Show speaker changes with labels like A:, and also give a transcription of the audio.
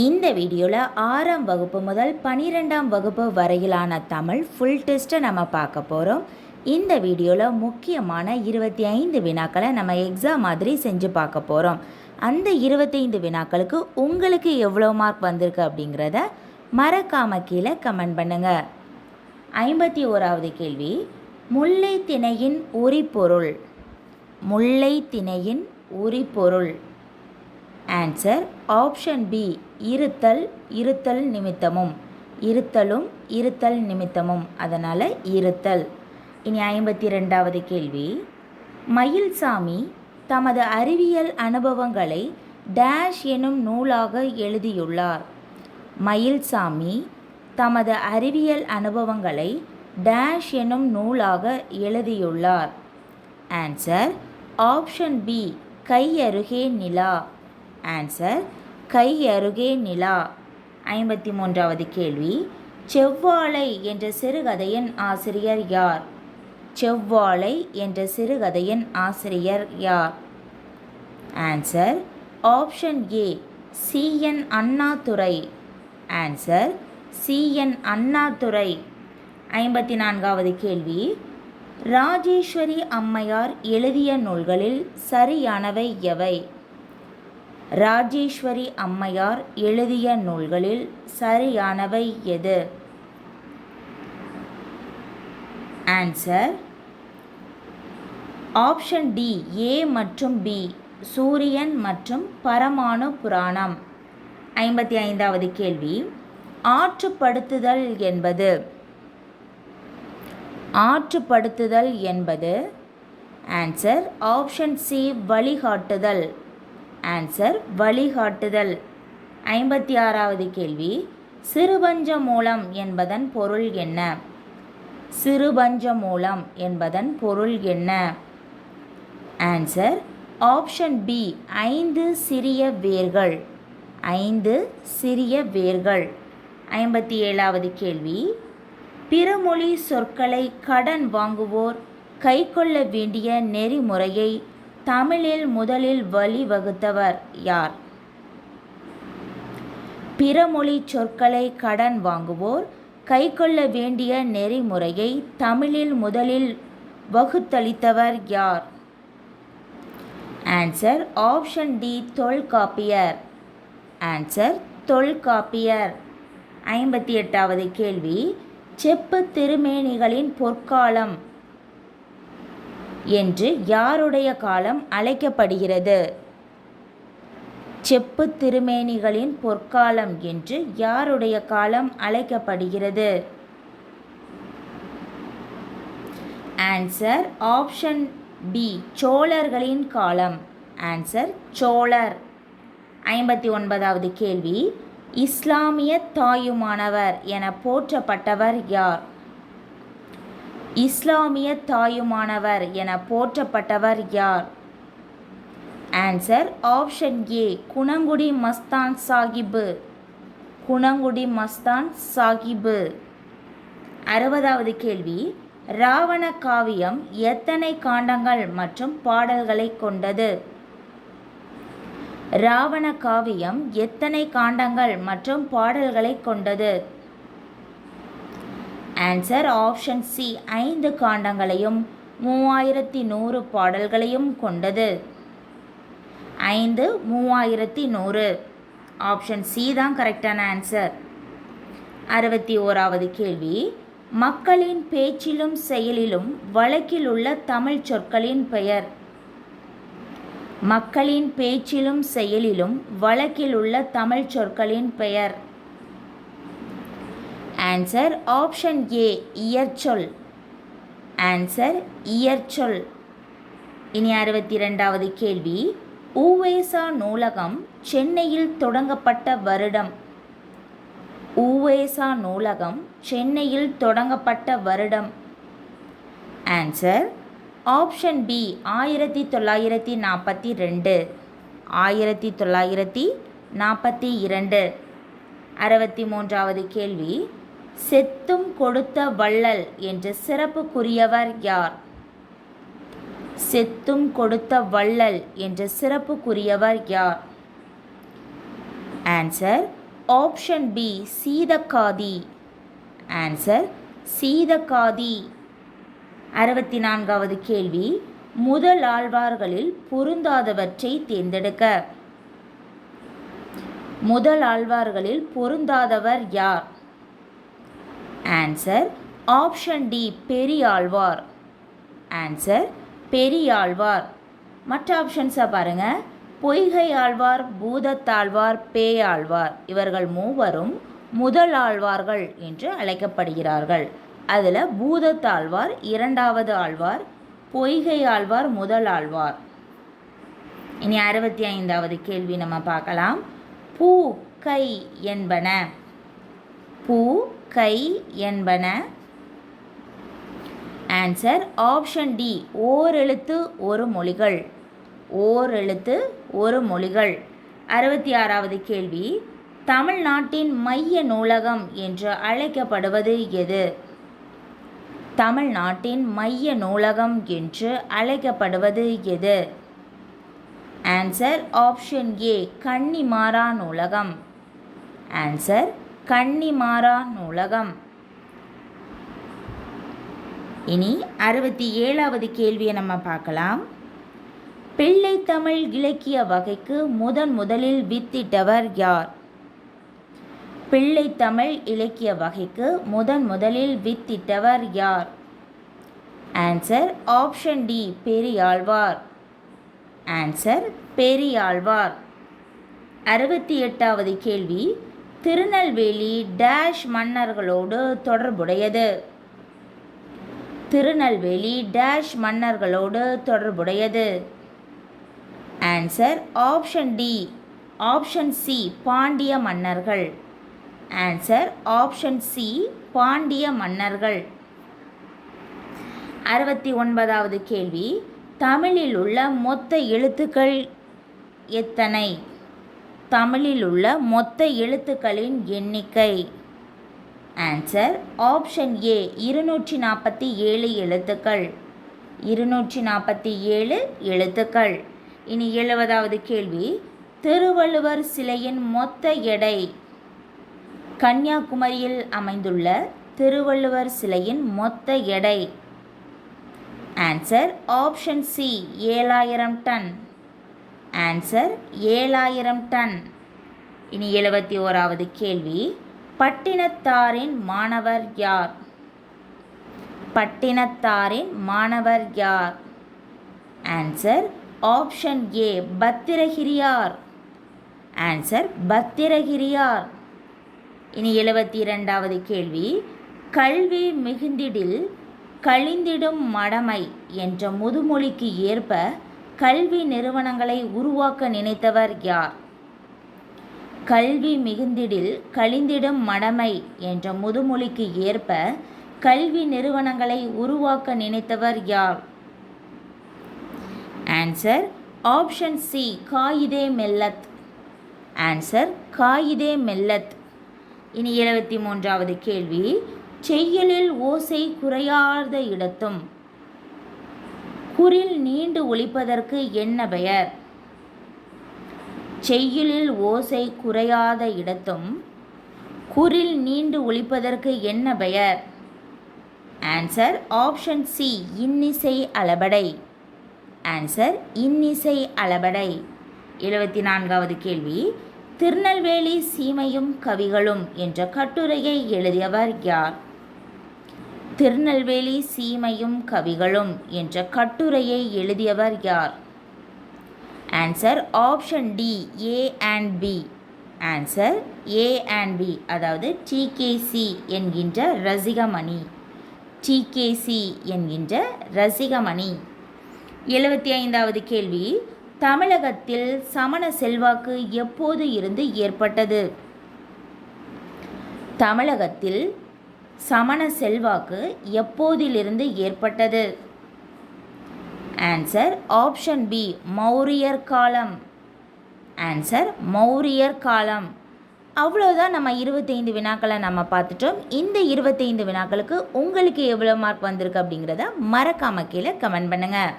A: இந்த வீடியோவில் 6ஆம் வகுப்பு முதல் 12ஆம் வகுப்பு வரையிலான தமிழ் ஃபுல் டெஸ்ட்டை நம்ம பார்க்க போகிறோம். இந்த வீடியோவில் முக்கியமான 25 வினாக்களை நம்ம எக்ஸாம் மாதிரி செஞ்சு பார்க்க போகிறோம். அந்த 25 வினாக்களுக்கு உங்களுக்கு எவ்வளோ மார்க் வந்திருக்கு அப்படிங்கிறத மறக்காமல் கீழே கமெண்ட் பண்ணுங்கள். 51வது கேள்வி, முல்லை திணையின் உரிபொருள். முல்லை திணையின் உரிபொருள். ஆன்சர் ஆப்ஷன் பி, இருத்தல், இருத்தல் நிமித்தமும். இருத்தலும் இருத்தல் நிமித்தமும், அதனால் இருத்தல். இனி 52வது கேள்வி, மயில்சாமி தமது அறிவியல் அனுபவங்களை டேஷ் எனும் நூலாக எழுதியுள்ளார். மயில்சாமி தமது அறிவியல் அனுபவங்களை டேஷ் எனும் நூலாக எழுதியுள்ளார். ஆன்சர் ஆப்ஷன் பி, கையருகே நிலா. ஆன்சர் கையருகே நிலா. 53வது கேள்வி, செவ்வாழை என்ற சிறுகதையின் ஆசிரியர் யார்? செவ்வாழை என்ற சிறுகதையின் ஆசிரியர் யார்? Answer option A, C N. Annadurai. Answer C N. Annadurai. 54வது கேள்வி, ராஜேஸ்வரி அம்மையார் எழுதிய நூல்களில் சரியானவை எவை? ராஜேஸ்வரி அம்மையார் எழுதிய நூல்களில் சரியானவை எது? ஆன்சர் ஆப்ஷன் டி, ஏ மற்றும் பி, சூரியன் மற்றும் பரமாணு புராணம். 55வது கேள்வி, ஆற்றுப்படுத்துதல் என்பது? ஆற்றுப்படுத்துதல் என்பது ஆன்சர் ஆப்ஷன் சி, வழிகாட்டுதல். ஆன்சர் வழிகாட்டுதல். 56வது கேள்வி, சிறுபஞ்ச மூலம் என்பதன் பொருள் என்ன? சிறுபஞ்ச மூலம் என்பதன் பொருள் என்ன? ஆன்சர் ஆப்ஷன் பி, 5 சிறிய வேர்கள். 5 சிறிய வேர்கள். 57வது கேள்வி, பிறமொழி சொற்களை கடன் வாங்குவோர் கைக்கொள்ள வேண்டிய நெறிமுறையை தமிழில் முதலில் வழிவகுத்தவர் யார்? பிறமொழி சொற்களை கடன் வாங்குவோர் கைக்கொள்ள வேண்டிய நெறிமுறையை தமிழில் முதலில் வகுத்தளித்தவர் யார்? Answer option D, Tolkappiyar. Answer Tolkappiyar. 58வது கேள்வி, செப்பு திருமேனிகளின் பொற்காலம் என்று யாருடைய காலம் அழைக்கப்படுகிறது? செப்பு திருமேனிகளின் பொற்காலம் என்று யாருடைய காலம் அழைக்கப்படுகிறது? ஆன்சர் ஆப்ஷன் பி, சோழர்களின் காலம். ஆன்சர் சோழர். 59வது கேள்வி, இஸ்லாமிய தாயுமானவர் என போற்றப்பட்டவர் யார்? இஸ்லாமிய தாயுமானவர் என போற்றப்பட்டவர் யார்? Answer option A, Gunangudi Masthan Sahibu. Gunangudi Masthan Sahibu. 60வது கேள்வி, ராவண காவியம் எத்தனை காண்டங்கள் மற்றும் பாடல்களை கொண்டது? ராவண காவியம் எத்தனை காண்டங்கள் மற்றும் பாடல்களை கொண்டது? ஆன்சர் ஆப்ஷன் சி, 5 காண்டங்களையும் 3100 பாடல்களையும் கொண்டது. 5 3100. ஆப்ஷன் சி தான் கரெக்டான ஆன்சர். 61வது கேள்வி, மக்களின் பேச்சிலும் செயலிலும் வழக்கில் உள்ள தமிழ் சொற்களின் பெயர்? மக்களின் பேச்சிலும் செயலிலும் வழக்கில் உள்ள தமிழ் சொற்களின் பெயர்? ஆன்சர் ஆப்ஷன் ஏ, இயற்சொல். ஆன்சர் இயற்சொல். இனி 62வது கேள்வி, உ.வே.சா நூலகம் சென்னையில் தொடங்கப்பட்ட வருடம்? உ.வே.சா நூலகம் சென்னையில் தொடங்கப்பட்ட வருடம்? Answer option B, 1942. 1942. 63வது கேள்வி, செத்தும் கொடுத்த வள்ளல் என்ற சிறப்புக்குரியவர் யார்? செத்தும் கொடுத்த வள்ளல் என்ற சிறப்புக்குரியவர் யார்? Answer option B Seethakathi. Answer Seethakathi. 64வது கேள்வி, முதல் ஆழ்வார்களில் பொருந்தாதவற்றை தேர்ந்தெடுக்க. முதல் ஆழ்வார்களில் பொருந்தாதவர் யார்? Answer option D Periyalvar. Answer Periyalvar. மற்ற ஆப்ஷன்ஸை பாருங்கள். பொய்கை ஆழ்வார், பூதத்தாழ்வார், பேயாழ்வார் இவர்கள் மூவரும் முதல் ஆழ்வார்கள் என்று அழைக்கப்படுகிறார்கள். அதில் பூதத்தாழ்வார் இரண்டாவது ஆழ்வார், பொய்கை ஆழ்வார் முதல் ஆழ்வார். இனி 65வது கேள்வி நம்ம பார்க்கலாம். பூ கை என்பன. பூ கை என்பன. ஆன்சர் ஆப்ஷன் டி ஓரெழுத்து ஒரு மொழிகள். ஓரெழுத்து ஒரு மொழிகள். 66வது கேள்வி, தமிழ்நாட்டின் மைய நூலகம் என்று அழைக்கப்படுவது எது? தமிழ்நாட்டின் மைய நூலகம் என்று அழைக்கப்படுவது எது? ஆன்சர் ஆப்ஷன் ஏ கன்னிமாரா நூலகம். ஆன்சர் கன்னிமாரா நூலகம். இனி 67வது கேள்வியை நம்ம பார்க்கலாம். பிள்ளைத்தமிழ் இலக்கிய வகைக்கு முதலில் வித்திட்டவர் யார்? பிள்ளைத்தமிழ் இலக்கிய வகைக்கு முதலில் வித்திட்டவர் யார்? Answer option D Periyalvar. Answer Periyalvar. 68வது கேள்வி, திருநெல்வேலி டேஷ் மன்னர்களோடு தொடர்புடையது. திருநெல்வேலி டேஷ் மன்னர்களோடு தொடர்புடையது. Answer option D option C Pandya மன்னர்கள். ஆன்சர் ஆப்ஷன் சி பாண்டிய மன்னர்கள். 69வது கேள்வி, தமிழில் உள்ள மொத்த எழுத்துக்கள் எத்தனை? தமிழில் உள்ள மொத்த எழுத்துக்களின் எண்ணிக்கை. ஆன்சர் ஆப்ஷன் ஏ 247 எழுத்துக்கள். 247 எழுத்துக்கள். இனி 70வது கேள்வி, திருவள்ளுவர் சிலையின் மொத்த எடை. கன்னியாகுமரியில் அமைந்துள்ள திருவள்ளுவர் சிலையின் மொத்த எடை. ஆன்சர் ஆப்ஷன் சி 7000 டன். ஆன்சர் 7000 டன். இனி 71வது கேள்வி, பட்டினத்தாரின் மாணவர் யார்? பட்டினத்தாரின் மாணவர் யார்? Answer option A Pathiragiriyar. Answer Pathiragiriyar. இனி 72வது கேள்வி, கல்வி மிகுந்திடில் கழிந்திடும் மடமை என்ற முதுமொழிக்கு ஏற்ப கல்வி நிறுவனங்களை உருவாக்க நினைத்தவர் யார்? கல்வி மிகுந்திடில் கழிந்திடும் மடமை என்ற முதுமொழிக்கு ஏற்ப கல்வி நிறுவனங்களை உருவாக்க நினைத்தவர் யார்? Answer option C Quaide Millath. Answer Quaide Millath. இனி 73வது கேள்வி, செய்யுளில் ஓசை குறையாத இடத்தும் குறில் நீண்டு ஒலிப்பதற்கு என்ன பெயர்? செய்யுளில் ஓசை குறையாத இடத்தும் குறில் நீண்டு ஒலிப்பதற்கு என்ன பெயர்? ஆன்சர் ஆப்ஷன் சி இன்னிசை அளபடை. ஆன்சர் இன்னிசை அளபடை. 74வது கேள்வி, திருநெல்வேலி சீமையும் கவிகளும் என்ற கட்டுரையை எழுதியவர் யார்? திருநெல்வேலி சீமையும் கவிகளும் என்ற கட்டுரையை எழுதியவர் யார்? Answer option D A and B. Answer A and B, அதாவது டிகேசி என்கின்ற ரசிகமணி. டிகேசி என்கின்ற ரசிகமணி. 75வது கேள்வி, தமிழகத்தில் சமண செல்வாக்கு எப்போது இருந்து ஏற்பட்டது? தமிழகத்தில் சமண செல்வாக்கு எப்போதிலிருந்து ஏற்பட்டது? ஆன்சர் ஆப்ஷன் பி மௌரியர் காலம். ஆன்சர் மௌரியர் காலம். அவ்வளோதான். நம்ம 25 வினாக்களை நம்ம பார்த்துட்டோம். இந்த 25 வினாக்களுக்கு உங்களுக்கு எவ்வளோ மார்க் வந்திருக்கு அப்படிங்கிறத மறக்காம கீழே கமெண்ட் பண்ணுங்கள்.